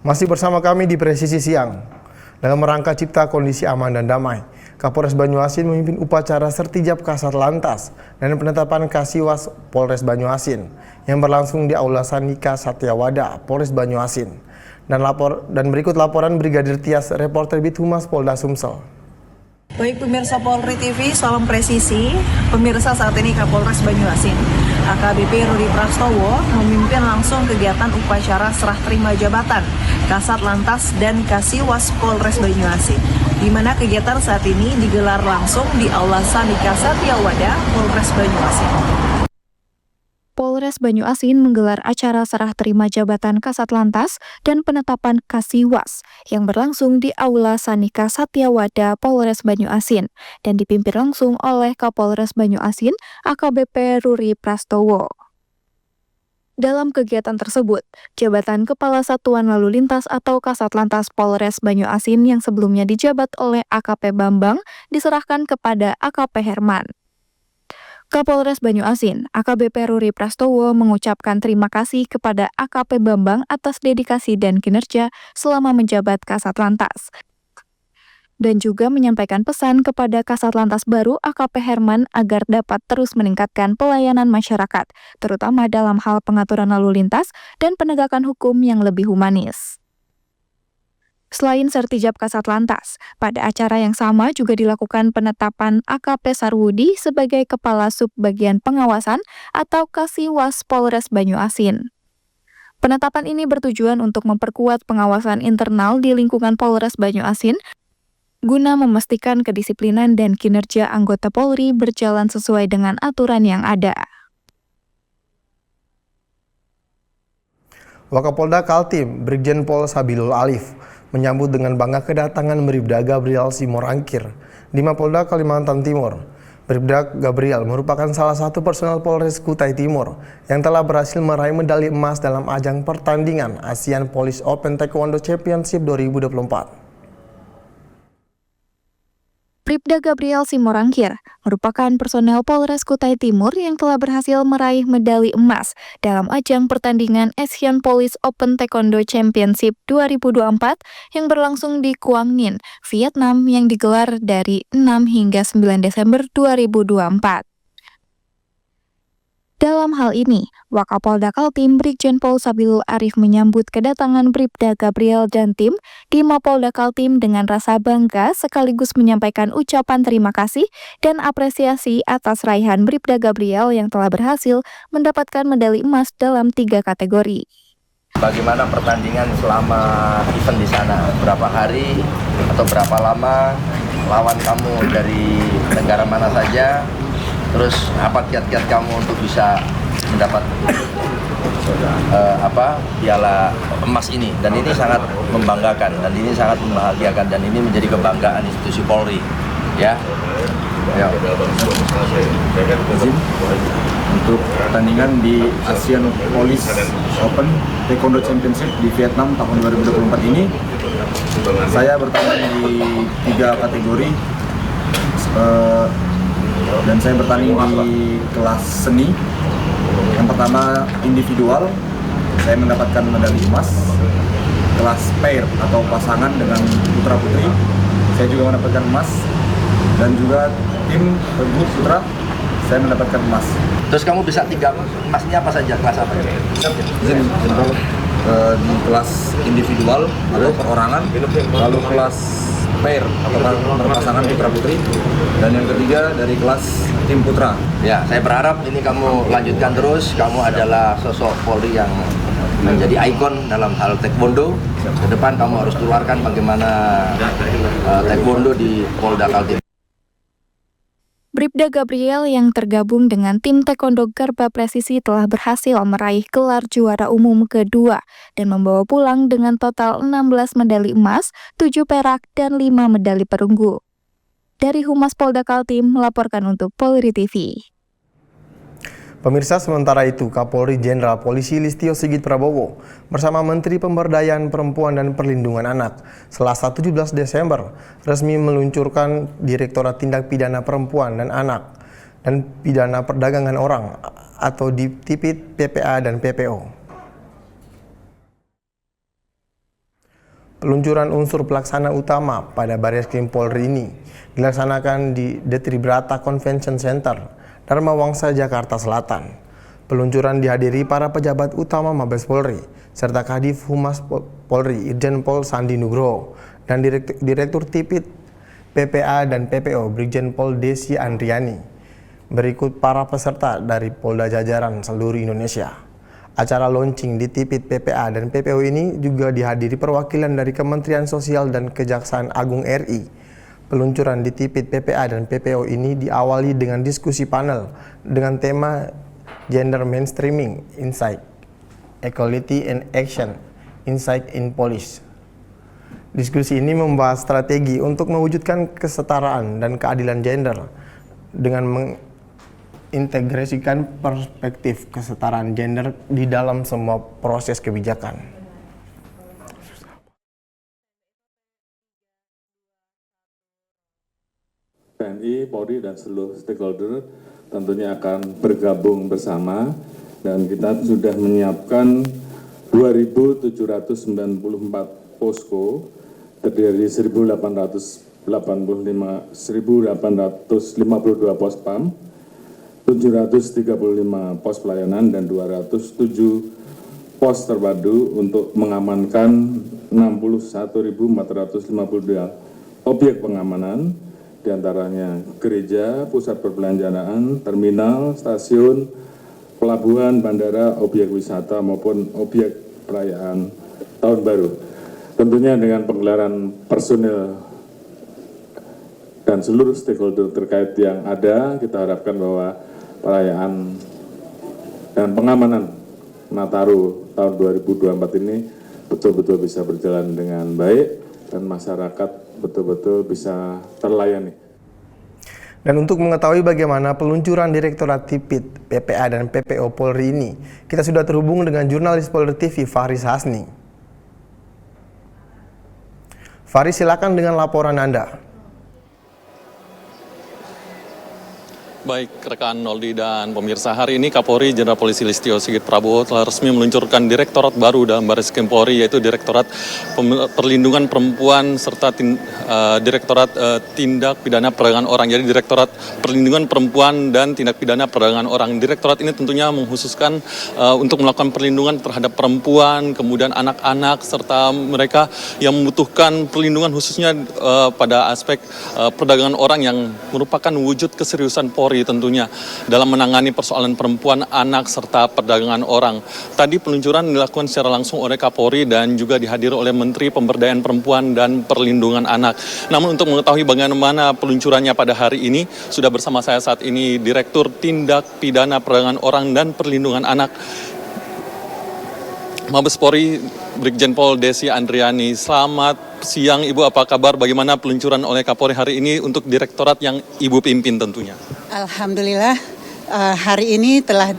Masih bersama kami di Presisi Siang. Dalam rangka cipta kondisi aman dan damai, Kapolres Banyuasin memimpin upacara sertijab Kasat Lantas dan penetapan Kasiwas Polres Banyuasin yang berlangsung di Aula Sandika Satyawada, Polres Banyuasin. Dan berikut laporan Brigadir Tias, reporter Bit Humas Polda Sumsel. Baik pemirsa Polri TV, salam presisi. Pemirsa, saat ini Kapolres Banyuasin, AKBP Rudi Prastowo memimpin langsung kegiatan upacara serah terima jabatan Kasat Lantas dan Kasiwas Polres Banyuasin, di mana kegiatan saat ini digelar langsung di Aula Sandika Satyawada, Polres Banyuasin. Polres Banyuasin menggelar acara serah terima jabatan Kasat Lantas dan penetapan Kasiwas yang berlangsung di Aula Sandika Satyawada, Polres Banyuasin dan dipimpin langsung oleh Kapolres Banyuasin, AKBP Rudi Prastowo. Dalam kegiatan tersebut, jabatan Kepala Satuan Lalu Lintas atau Kasat Lantas Polres Banyuasin yang sebelumnya dijabat oleh AKP Bambang diserahkan kepada AKP Herman. Kapolres Banyuasin, AKBP Rudi Prastowo mengucapkan terima kasih kepada AKP Bambang atas dedikasi dan kinerja selama menjabat Kasat Lantas. Dan juga menyampaikan pesan kepada Kasat Lantas baru AKP Herman agar dapat terus meningkatkan pelayanan masyarakat, terutama dalam hal pengaturan lalu lintas dan penegakan hukum yang lebih humanis. Selain sertijab Kasat Lantas, pada acara yang sama juga dilakukan penetapan AKP Sarwudi sebagai Kepala Subbagian Pengawasan atau Kasiwas Polres Banyuasin. Penetapan ini bertujuan untuk memperkuat pengawasan internal di lingkungan Polres Banyuasin guna memastikan kedisiplinan dan kinerja anggota Polri berjalan sesuai dengan aturan yang ada. Wakapolda Kaltim, Brigjen Pol Sabilul Alif, menyambut dengan bangga kedatangan Bribda Gabriel Simorangkir di Mapolda Kalimantan Timur. Bribda Gabriel merupakan salah satu personel Polres Kutai Timur yang telah berhasil meraih medali emas dalam ajang pertandingan Asian Police Open Taekwondo Championship 2024. Bribda Gabriel Simorangkir merupakan personel Polres Kutai Timur yang telah berhasil meraih medali emas dalam ajang pertandingan Asian Police Open Taekwondo Championship 2024 yang berlangsung di Quang Ninh, Vietnam yang digelar dari 6 hingga 9 Desember 2024. Dalam hal ini, Wakapolda Kaltim Brigjen Pol Sabilul Arif menyambut kedatangan Bribda Gabriel dan tim di Mapolda Kaltim dengan rasa bangga sekaligus menyampaikan ucapan terima kasih dan apresiasi atas raihan Bribda Gabriel yang telah berhasil mendapatkan medali emas dalam 3 kategori. Bagaimana pertandingan selama event di sana? Berapa hari atau berapa lama? Lawan kamu dari negara mana saja? Terus apa kiat-kiat kamu untuk bisa mendapat piala emas ini? Dan ini sangat membanggakan dan ini sangat membahagiakan dan ini menjadi kebanggaan institusi Polri, ya. Izin untuk pertandingan di Asian Police Open Taekwondo Championship di Vietnam tahun 2024 ini, saya bertanding di 3 kategori. Dan saya bertanding di kelas seni. Yang pertama individual, saya mendapatkan medali emas. Kelas pair atau pasangan dengan putra putri, saya juga mendapatkan emas. Dan juga tim grup putra, saya mendapatkan emas. Terus kamu bisa 3 emasnya apa saja? Kelas apa aja? Di kelas individual atau perorangan, lalu kelas pair atau pasangan putra putri, dan yang ketiga dari kelas tim putra. Ya, saya berharap ini kamu lanjutkan terus. Kamu adalah sosok Polri yang menjadi ikon dalam hal taekwondo. Ke depan kamu harus tularkan bagaimana taekwondo di Polda Kaltim. Bribda Gabriel yang tergabung dengan tim Taekwondo Garba Presisi telah berhasil meraih gelar juara umum kedua dan membawa pulang dengan total 16 medali emas, 7 perak, dan 5 medali perunggu. Dari Humas Polda Kaltim melaporkan untuk Polri TV. Pemirsa, sementara itu Kapolri Jenderal Polisi Listio Sigit Prabowo bersama Menteri Pemberdayaan Perempuan dan Perlindungan Anak Selasa 17 Desember resmi meluncurkan Direktorat Tindak Pidana Perempuan dan Anak dan Pidana Perdagangan Orang atau DIPIT, PPA dan PPO. Peluncuran unsur pelaksana utama pada Barreskrim Polri ini dilaksanakan di Detribrata Convention Center, Dharma Wangsa, Jakarta Selatan. Peluncuran dihadiri para pejabat utama Mabes Polri, serta Kadif Humas Polri Irjen Pol Sandi Nugroho, dan Direktur Tipit PPA dan PPO Brigjen Pol Desi Andriani. Berikut para peserta dari Polda jajaran seluruh Indonesia. Acara launching di Tipit PPA dan PPO ini juga dihadiri perwakilan dari Kementerian Sosial dan Kejaksaan Agung RI. Peluncuran di Tipit PPA dan PPO ini diawali dengan diskusi panel dengan tema Gender Mainstreaming Insight, Equality and Action, Insight in Police. Diskusi ini membahas strategi untuk mewujudkan kesetaraan dan keadilan gender dengan integrasikan perspektif kesetaraan gender di dalam semua proses kebijakan. TNI, Polri, dan seluruh stakeholder tentunya akan bergabung bersama, dan kita sudah menyiapkan 2.794 posko terdiri dari 1.852 pos PAM, 735 pos pelayanan, dan 207 pos terpadu untuk mengamankan 61.452 objek pengamanan, diantaranya gereja, pusat perbelanjaan, terminal, stasiun, pelabuhan, bandara, objek wisata maupun objek perayaan Tahun Baru. Tentunya dengan penggelaran personil dan seluruh stakeholder terkait yang ada, kita harapkan bahwa perayaan dan pengamanan Nataru tahun 2024 ini betul-betul bisa berjalan dengan baik dan masyarakat betul-betul bisa terlayani. Dan untuk mengetahui bagaimana peluncuran Direktorat Tipit, PPA, dan PPO Polri ini, kita sudah terhubung dengan jurnalis Polri TV, Faris Hasni. Faris, silakan dengan laporan Anda. Baik, rekan Noldi dan pemirsa, hari ini Kapolri Jenderal Polisi Listio Sigit Prabowo telah resmi meluncurkan direktorat baru dalam Barreskrim Polri, yaitu Direktorat Perlindungan Perempuan serta Direktorat Tindak Pidana Perdagangan Orang. Jadi Direktorat Perlindungan Perempuan dan Tindak Pidana Perdagangan Orang. Direktorat ini tentunya mengkhususkan untuk melakukan perlindungan terhadap perempuan, kemudian anak-anak, serta mereka yang membutuhkan perlindungan khususnya pada aspek perdagangan orang yang merupakan wujud keseriusan Polri tentunya dalam menangani persoalan perempuan, anak, serta perdagangan orang. Tadi peluncuran dilakukan secara langsung oleh Kapolri dan juga dihadiri oleh Menteri Pemberdayaan Perempuan dan Perlindungan Anak. Namun untuk mengetahui bagaimana peluncurannya pada hari ini, sudah bersama saya saat ini Direktur Tindak Pidana Perdagangan Orang dan Perlindungan Anak Mabes Polri, Brigjen Pol Desi Andriani. Selamat siang Ibu, apa kabar? Bagaimana peluncuran oleh Kapolri hari ini untuk direktorat yang Ibu pimpin tentunya? Alhamdulillah, hari ini telah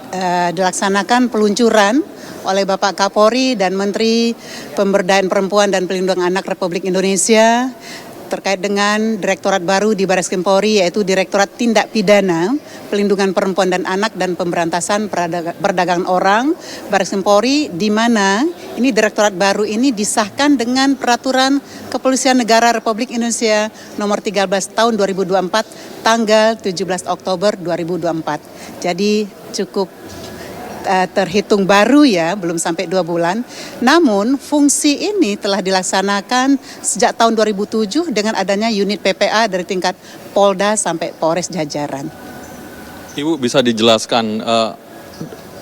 dilaksanakan peluncuran oleh Bapak Kapolri dan Menteri Pemberdayaan Perempuan dan Perlindungan Anak Republik Indonesia terkait dengan direktorat baru di Barreskrim Polri, yaitu Direktorat Tindak Pidana Pelindungan Perempuan dan Anak dan Pemberantasan Perdagangan Orang Barreskrim Polri, di mana ini direktorat baru ini disahkan dengan Peraturan Kepolisian Negara Republik Indonesia Nomor 13 Tahun 2024 tanggal 17 Oktober 2024. Jadi cukup terhitung baru ya, belum sampai 2 bulan. Namun fungsi ini telah dilaksanakan sejak tahun 2007 dengan adanya unit PPA dari tingkat Polda sampai Polres jajaran. Ibu bisa dijelaskan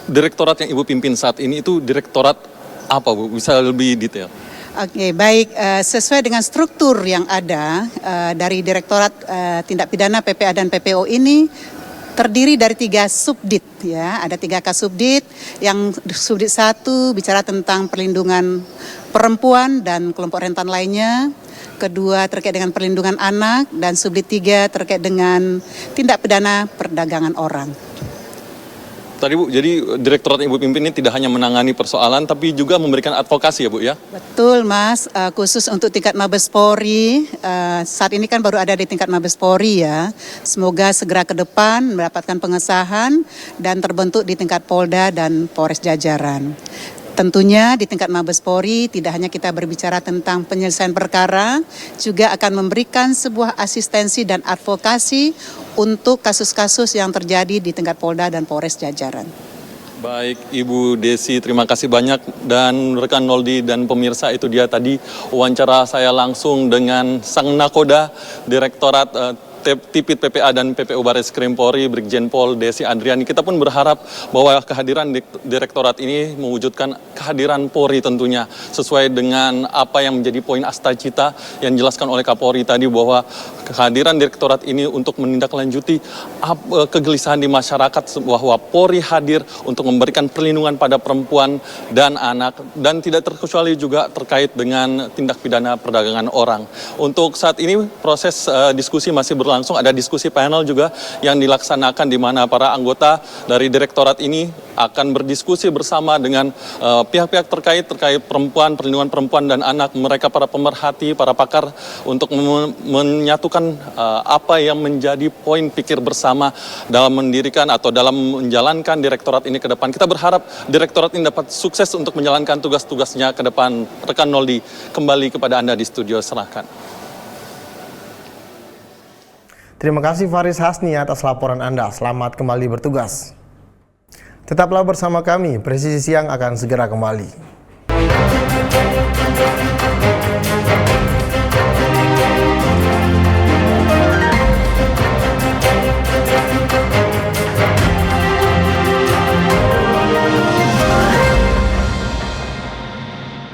direktorat yang Ibu pimpin saat ini itu direktorat apa, Bu? Bisa lebih detail? Oke, baik. Sesuai dengan struktur yang ada dari Direktorat Tindak Pidana PPA dan PPO ini terdiri dari 3 subdit ya, ada 3 kasubdit. Yang subdit 1 bicara tentang perlindungan perempuan dan kelompok rentan lainnya. Kedua terkait dengan perlindungan anak, dan subdit 3 terkait dengan tindak pidana perdagangan orang. Tadi Bu, jadi direktorat yang Ibu pimpin ini tidak hanya menangani persoalan, tapi juga memberikan advokasi ya Bu ya? Betul Mas, khusus untuk tingkat Mabes Polri, saat ini kan baru ada di tingkat Mabes Polri ya. Semoga segera ke depan mendapatkan pengesahan dan terbentuk di tingkat Polda dan Polres jajaran. Tentunya di tingkat Mabes Polri tidak hanya kita berbicara tentang penyelesaian perkara, juga akan memberikan sebuah asistensi dan advokasi untuk kasus-kasus yang terjadi di tingkat Polda dan Polres jajaran. Baik, Ibu Desi, terima kasih banyak. Dan rekan Noldi dan pemirsa, itu dia tadi wawancara saya langsung dengan Sang Nakoda Direktorat Tipit PPA dan PPU Baris Krim Polri, Brigjen Pol Desi Andriani. Kita pun berharap bahwa kehadiran direktorat ini mewujudkan kehadiran Polri tentunya sesuai dengan apa yang menjadi poin astacita yang dijelaskan oleh Kapolri tadi, bahwa kehadiran direktorat ini untuk menindaklanjuti kegelisahan di masyarakat bahwa Polri hadir untuk memberikan perlindungan pada perempuan dan anak, dan tidak terkecuali juga terkait dengan tindak pidana perdagangan orang. Untuk saat ini proses diskusi masih berlangsung. Ada diskusi panel juga yang dilaksanakan di mana para anggota dari direktorat ini akan berdiskusi bersama dengan pihak-pihak terkait perempuan, perlindungan perempuan dan anak, mereka para pemerhati, para pakar, untuk menyatukan apa yang menjadi poin pikir bersama dalam mendirikan atau dalam menjalankan direktorat ini ke depan. Kita berharap direktorat ini dapat sukses untuk menjalankan tugas-tugasnya ke depan. Rekan Noldi, kembali kepada Anda di studio, serahkan. Terima kasih Faris Hasni atas laporan Anda. Selamat kembali bertugas. Tetaplah bersama kami, Presisi Siang akan segera kembali.